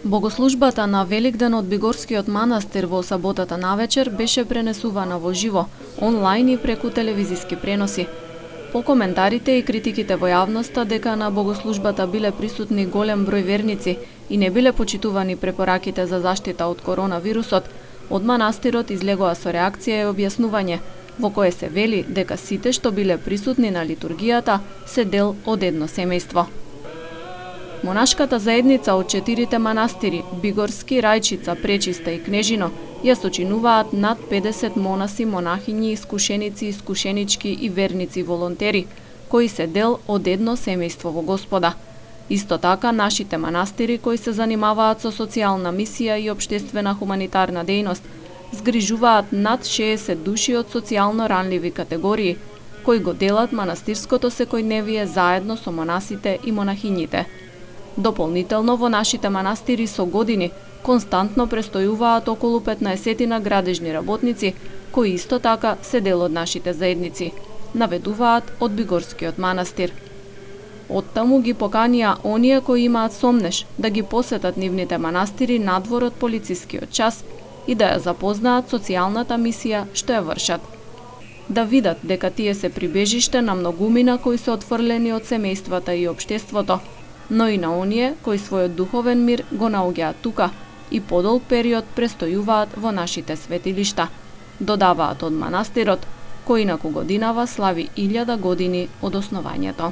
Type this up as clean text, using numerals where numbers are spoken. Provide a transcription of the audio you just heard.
Богослужбата на Великден од Бигорскиот манастир во саботата навечер беше пренесувана во живо, онлайн и преку телевизиски преноси. По коментарите и критиките во јавноста дека на богослужбата биле присутни голем број верници и не биле почитувани препораките за заштита од коронавирусот, од манастирот излегоа со реакција и објаснување, во кое се вели дека сите што биле присутни на литургијата се дел од едно семејство. Монашката заедница од 4 манастири – Бигорски, Рајчица, Пречиста и Кнежино – ја сочинуваат над 50 монаси, монахињи, искушеници, искушенички и верници волонтери, кои се дел од едно семејство во Господа. Исто така, нашите манастири кои се занимаваат со социјална мисија и општествена хуманитарна дејност, згрижуваат над 60 души од социјално ранливи категории, кои го делат манастирското секојдневие заедно со монасите и монахињите. Дополнително, во нашите манастири со години константно престојуваат околу 15 градежни работници, кои исто така се дел од нашите заедници, наведуваат од Бигорскиот манастир. Оттаму ги поканија оние кои имаат сомнеш да ги посетат нивните манастири надвор од полицискиот час и да ја запознаат социјалната мисија што ја вршат. Да видат дека тие се прибежиште на многумина кои се отфрлени од семејствата и општеството, но и на оние кои својот духовен мир го наоѓаат тука и подолг период престојуваат во нашите светилишта, додаваат од манастирот, кој инаку годинава слави 1000 години од основањето.